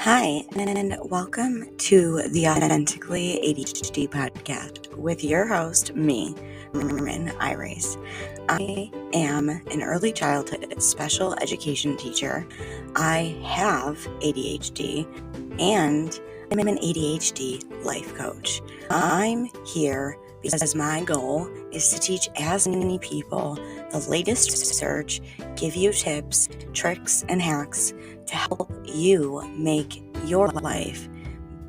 Hi, and welcome to the Authentically ADHD podcast with your host, me, Merman Iris. I am an early childhood special education teacher. I have ADHD, and I'm an ADHD life coach. I'm here because my goal is to teach as many people the latest research, give you tips, tricks, and hacks to help you make your life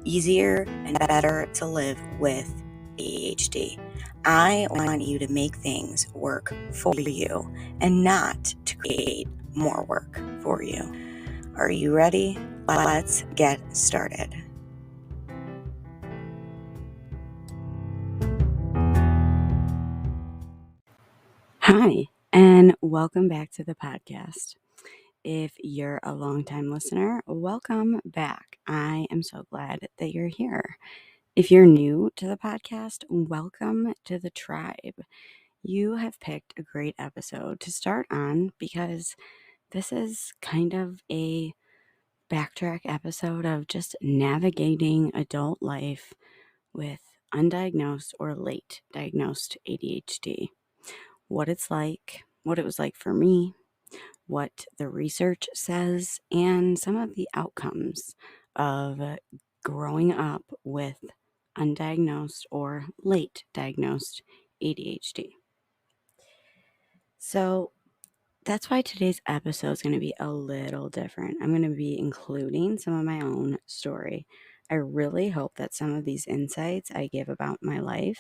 easier and better to live with ADHD. I want you to make things work for you and not to create more work for you. Are you ready? Let's get started. Hi, and welcome back to the podcast. If you're a longtime listener, welcome back. I am so glad that you're here. If you're new to the podcast, welcome to the tribe. You have picked a great episode to start on because this is kind of a backtrack episode of just navigating adult life with undiagnosed or late diagnosed ADHD. What it's like, what it was like for me, what the research says, and some of the outcomes of growing up with undiagnosed or late diagnosed ADHD. So that's why today's episode is going to be a little different. I'm going to be including some of my own story. I really hope that some of these insights I give about my life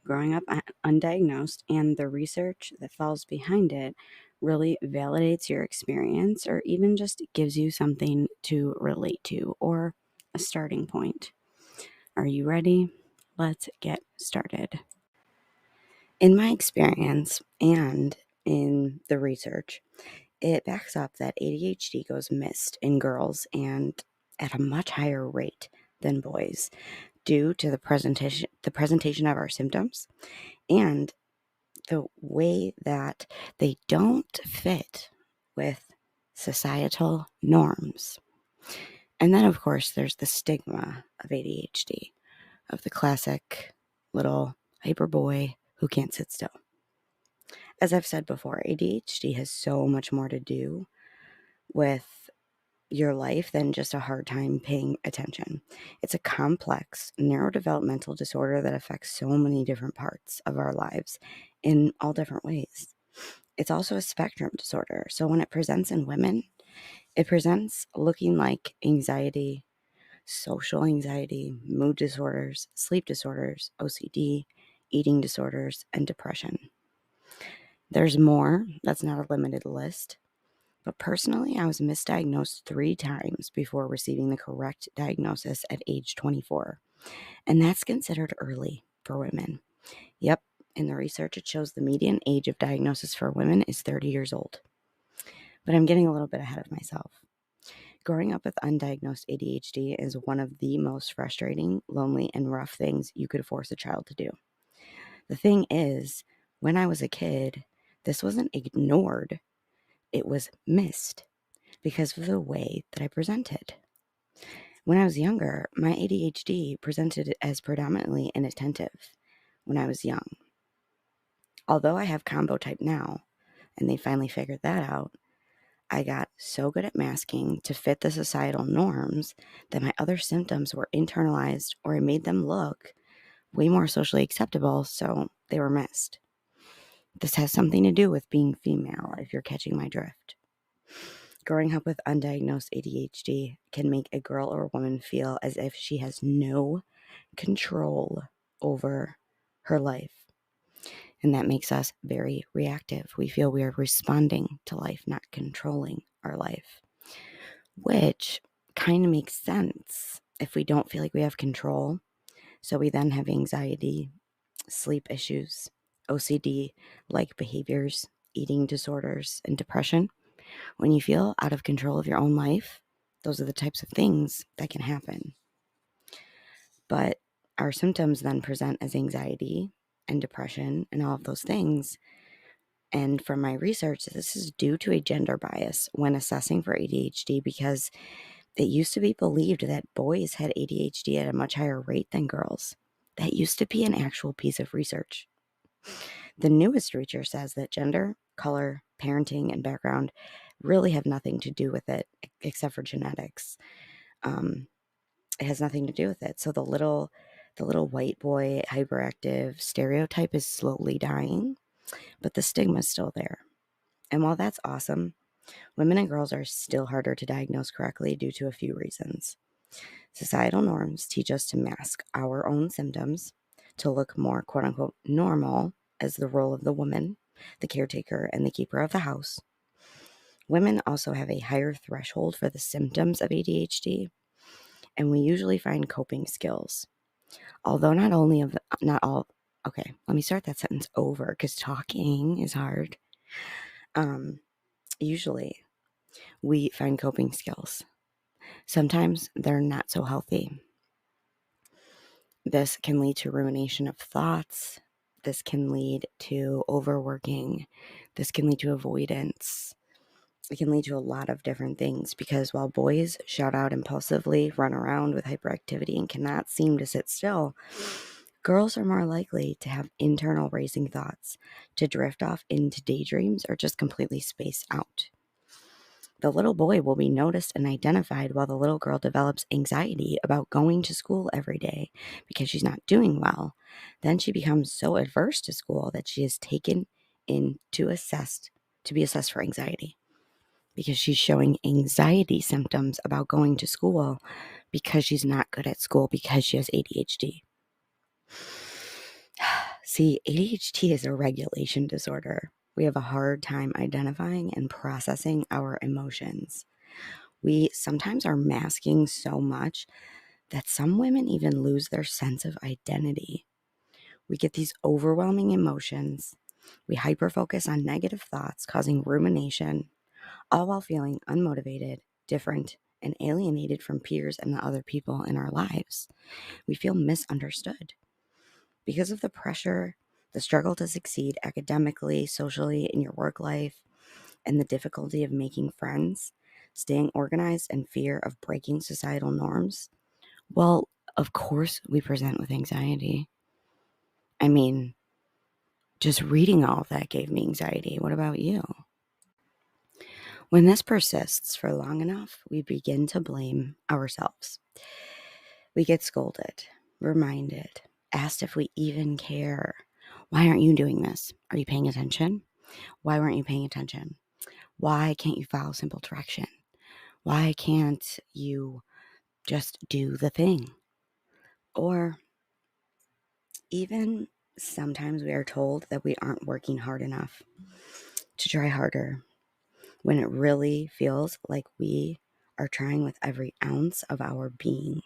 growing up undiagnosed and the research that falls behind it really validates your experience or even just gives you something to relate to or a starting point. Are you ready? Let's get started. In my experience and in the research, it backs up that ADHD goes missed in girls and at a much higher rate than boys due to the presentation of our symptoms and the way that they don't fit with societal norms. And then, of course, there's the stigma of ADHD, of the classic little hyper boy who can't sit still. As I've said before, ADHD has so much more to do with your life than just a hard time paying attention. It's a complex neurodevelopmental disorder that affects so many different parts of our lives in all different ways. It's also a spectrum disorder. So when it presents in women, it presents looking like anxiety, social anxiety, mood disorders, sleep disorders, OCD, eating disorders, and depression. There's more. That's not a limited list. But personally, I was misdiagnosed 3 times before receiving the correct diagnosis at age 24. And that's considered early for women. Yep, in the research, it shows the median age of diagnosis for women is 30 years old. But I'm getting a little bit ahead of myself. Growing up with undiagnosed ADHD is one of the most frustrating, lonely, and rough things you could force a child to do. The thing is, when I was a kid, this wasn't ignored. It was missed because of the way that I presented. When I was younger, my ADHD presented as predominantly inattentive when I was young. Although I have combo type now, and they finally figured that out, I got so good at masking to fit the societal norms that my other symptoms were internalized or I made them look way more socially acceptable, so they were missed. This has something to do with being female, if you're catching my drift. Growing up with undiagnosed ADHD can make a girl or a woman feel as if she has no control over her life. And that makes us very reactive. We feel we are responding to life, not controlling our life, which kind of makes sense if we don't feel like we have control. So we then have anxiety, sleep issues, OCD-like behaviors, eating disorders, and depression. When you feel out of control of your own life, those are the types of things that can happen. But our symptoms then present as anxiety and depression and all of those things. And from my research, this is due to a gender bias when assessing for ADHD because It used to be believed that boys had ADHD at a much higher rate than girls. That used to be an actual piece of research. The newest research says that gender, color, parenting, and background really have nothing to do with it except for genetics. It has nothing to do with it. So the little white boy hyperactive stereotype is slowly dying, but the stigma is still there. And while that's awesome, women and girls are still harder to diagnose correctly due to a few reasons. Societal norms teach us to mask our own symptoms to look more quote unquote normal as the role of the woman, the caretaker, and the keeper of the house. Women also have a higher threshold for the symptoms of ADHD, and we usually find coping skills. Although not all, okay, let me start that sentence over because talking is hard. Usually we find coping skills. Sometimes they're not so healthy. This can lead to rumination of thoughts. This can lead to overworking. This can lead to avoidance. It can lead to a lot of different things because while boys shout out impulsively, run around with hyperactivity, and cannot seem to sit still, girls are more likely to have internal racing thoughts, to drift off into daydreams, or just completely space out. The little boy will be noticed and identified while the little girl develops anxiety about going to school every day because she's not doing well. Then she becomes so adverse to school that she is taken in to be assessed for anxiety because she's showing anxiety symptoms about going to school because she's not good at school because she has ADHD. See, ADHD is a regulation disorder. We have a hard time identifying and processing our emotions. We sometimes are masking so much that some women even lose their sense of identity. We get these overwhelming emotions. We hyperfocus on negative thoughts, causing rumination, all while feeling unmotivated, different, and alienated from peers and the other people in our lives. We feel misunderstood. Because of the pressure, the struggle to succeed academically, socially, in your work life, and the difficulty of making friends, staying organized, and fear of breaking societal norms, well, of course we present with anxiety. I mean, just reading all of that gave me anxiety. What about you? When this persists for long enough, we begin to blame ourselves. We get scolded, reminded, asked if we even care. Why aren't you doing this? Are you paying attention? Why weren't you paying attention? Why can't you follow simple direction? Why can't you just do the thing? Or even sometimes we are told that we aren't working hard enough, to try harder, when it really feels like we are trying with every ounce of our being.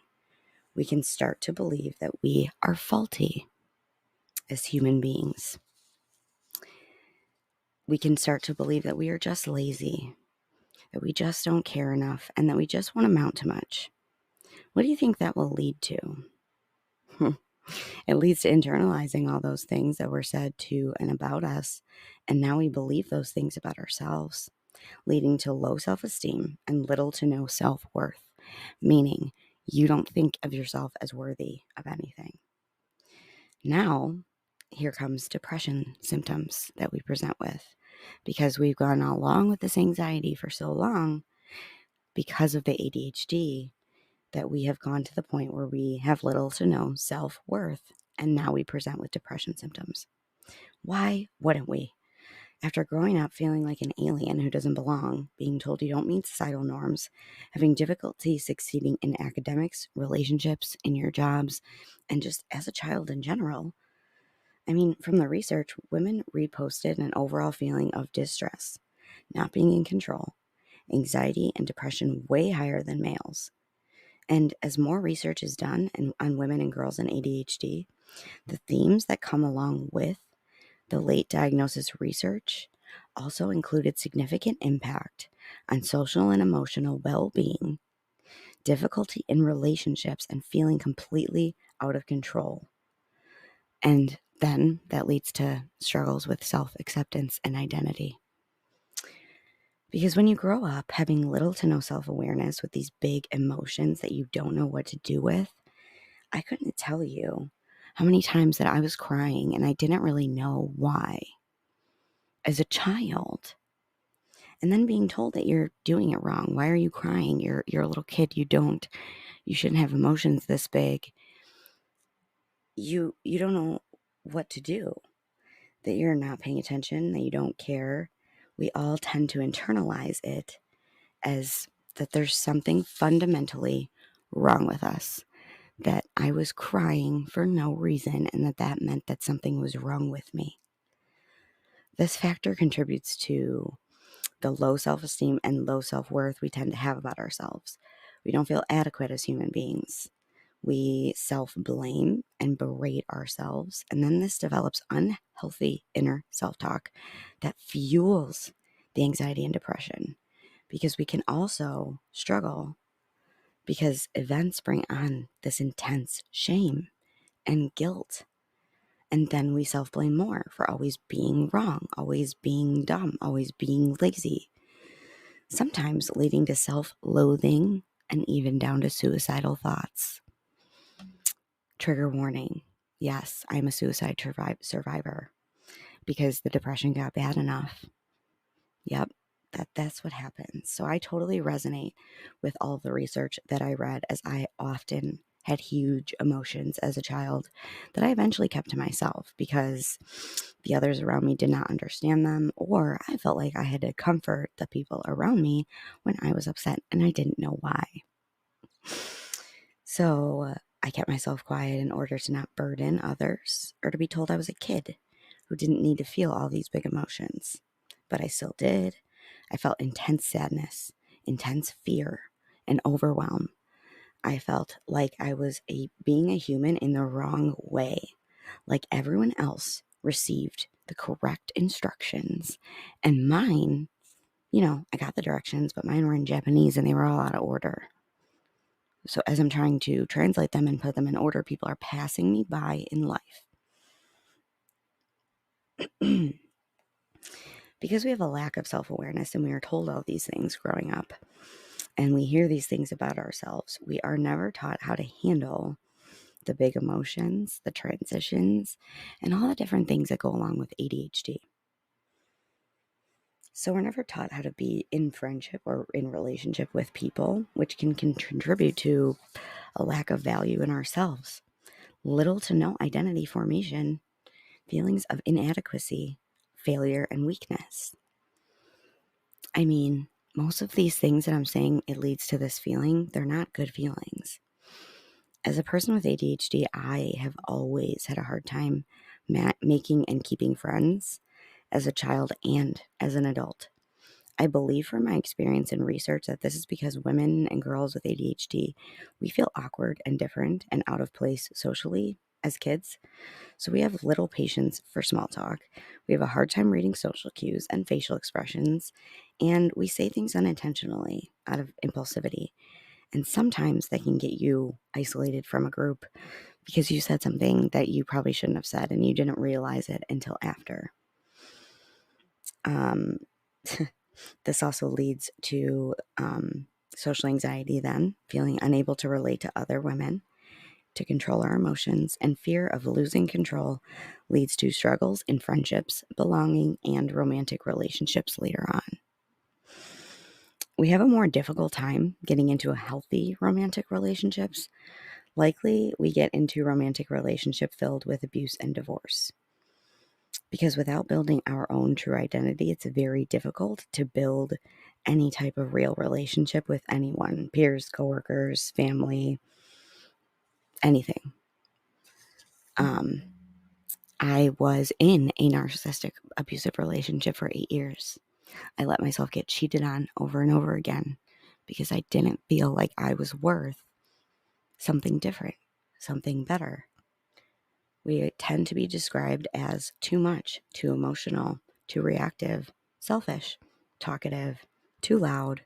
We can start to believe that we are faulty as human beings. We can start to believe that we are just lazy, that we just don't care enough, and that we just won't amount to much. What do you think that will lead to? It leads to internalizing all those things that were said to and about us, and now we believe those things about ourselves, leading to low self-esteem and little to no self-worth, meaning you don't think of yourself as worthy of anything. Now, here comes depression symptoms that we present with, because we've gone along with this anxiety for so long because of the ADHD that we have gone to the point where we have little to no self-worth, and now we present with depression symptoms. Why wouldn't we? After growing up feeling like an alien who doesn't belong, being told you don't meet societal norms, having difficulty succeeding in academics, relationships, in your jobs, and just as a child in general, I mean, from the research, women reposted an overall feeling of distress, not being in control, anxiety, and depression way higher than males. And as more research is done on women and girls in ADHD, the themes that come along with the late diagnosis research also included significant impact on social and emotional well-being, difficulty in relationships, and feeling completely out of control. And then that leads to struggles with self-acceptance and identity. Because when you grow up having little to no self-awareness with these big emotions that you don't know what to do with, I couldn't tell you how many times that I was crying and I didn't really know why as a child. And then being told that you're doing it wrong. Why are you crying? You're a little kid. You shouldn't have emotions this big. You don't know what to do. That you're not paying attention, that you don't care. We all tend to internalize it as that there's something fundamentally wrong with us. That I was crying for no reason and that meant that something was wrong with me. This factor contributes to the low self-esteem and low self-worth we tend to have about ourselves. We don't feel adequate as human beings. We self-blame and berate ourselves, and then this develops unhealthy inner self-talk that fuels the anxiety and depression, because we can also struggle because events bring on this intense shame and guilt. And then we self-blame more for always being wrong, always being dumb, always being lazy, sometimes leading to self-loathing and even down to suicidal thoughts. Trigger warning. Yes, I'm a suicide survivor because the depression got bad enough. Yep, that's what happens. So I totally resonate with all of the research that I read, as I often had huge emotions as a child that I eventually kept to myself because the others around me did not understand them, or I felt like I had to comfort the people around me when I was upset and I didn't know why. So I kept myself quiet in order to not burden others or to be told I was a kid who didn't need to feel all these big emotions. But I still did. I felt intense sadness, intense fear, and overwhelm. I felt like I was being a human in the wrong way, like everyone else received the correct instructions, and mine, I got the directions, but mine were in Japanese and they were all out of order. So as I'm trying to translate them and put them in order, people are passing me by in life. Because we have a lack of self-awareness and we are told all these things growing up, and we hear these things about ourselves, we are never taught how to handle the big emotions, the transitions, and all the different things that go along with ADHD. So we're never taught how to be in friendship or in relationship with people, which can contribute to a lack of value in ourselves, little to no identity formation, feelings of inadequacy, failure, and weakness. I mean, most of these things that I'm saying, it leads to this feeling, they're not good feelings. As a person with ADHD, I have always had a hard time making and keeping friends as a child and as an adult. I believe from my experience and research that this is because women and girls with ADHD, we feel awkward and different and out of place socially as kids. So we have little patience for small talk. We have a hard time reading social cues and facial expressions, and we say things unintentionally out of impulsivity. And sometimes that can get you isolated from a group because you said something that you probably shouldn't have said and you didn't realize it until after. This also leads to social anxiety, then feeling unable to relate to other women, to control our emotions, and fear of losing control leads to struggles in friendships, belonging, and romantic relationships later on. We have a more difficult time getting into a healthy romantic relationships. Likely, we get into romantic relationship filled with abuse and divorce. Because without building our own true identity, it's very difficult to build any type of real relationship with anyone, peers, coworkers, family, anything. I was in a narcissistic abusive relationship for 8 years. I let myself get cheated on over and over again because I didn't feel like I was worth something different, something better. We tend to be described as too much, too emotional, too reactive, selfish, talkative, too loud,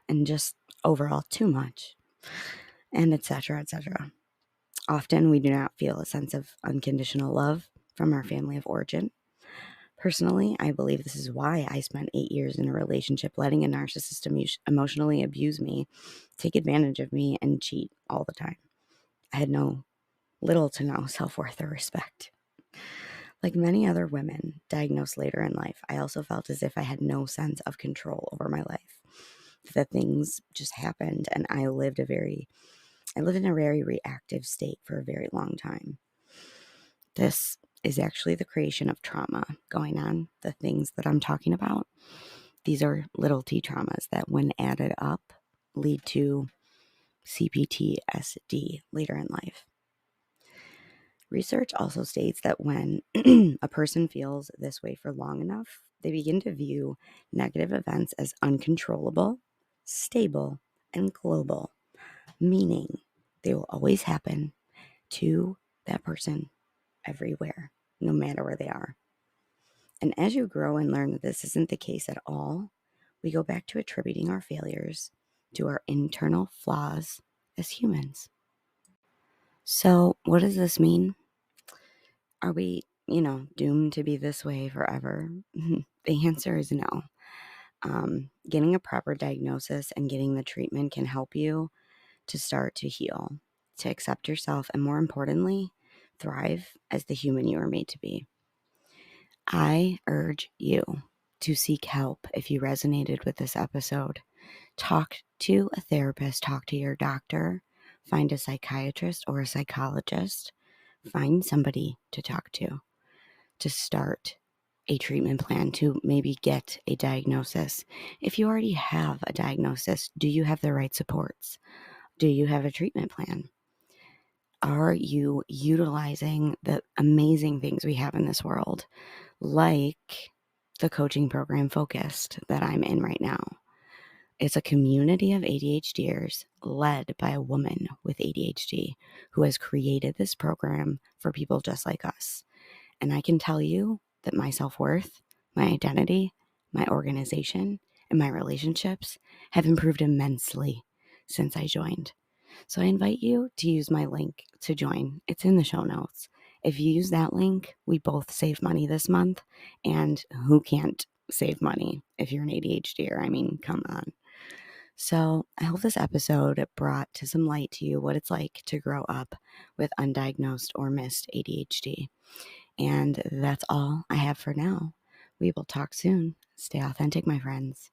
and just overall too much, and etc., etc. Often we do not feel a sense of unconditional love from our family of origin. Personally, I believe this is why I spent 8 years in a relationship letting a narcissist emotionally abuse me, take advantage of me, and cheat all the time. I had little to no self-worth or respect. Like many other women diagnosed later in life, I also felt as if I had no sense of control over my life. That things just happened, and I lived in a very reactive state for a very long time. This is actually the creation of trauma going on. The things that I'm talking about, these are little t traumas that, when added up, lead to CPTSD later in life. Research also states that when a person feels this way for long enough, they begin to view negative events as uncontrollable, stable, and global, meaning they will always happen to that person everywhere, no matter where they are. And as you grow and learn that this isn't the case at all, we go back to attributing our failures to our internal flaws as humans. So, what does this mean? Are we, doomed to be this way forever? The answer is no. Getting a proper diagnosis and getting the treatment can help you to start to heal, to accept yourself, and more importantly, thrive as the human you are made to be. I urge you to seek help if you resonated with this episode. Talk to a therapist, talk to your doctor, find a psychiatrist or a psychologist, find somebody to talk to start a treatment plan, to maybe get a diagnosis. If you already have a diagnosis, do you have the right supports? Do you have a treatment plan? Are you utilizing the amazing things we have in this world, like the coaching program Focused that I'm in right now? It's a community of ADHDers led by a woman with ADHD who has created this program for people just like us. And I can tell you that my self-worth, my identity, my organization, and my relationships have improved immensely since I joined. So I invite you to use my link to join. It's in the show notes. If you use that link, we both save money this month. And who can't save money if you're an ADHDer? I mean, come on. So I hope this episode brought to some light to you what it's like to grow up with undiagnosed or missed ADHD. And that's all I have for now. We will talk soon. Stay authentic, my friends.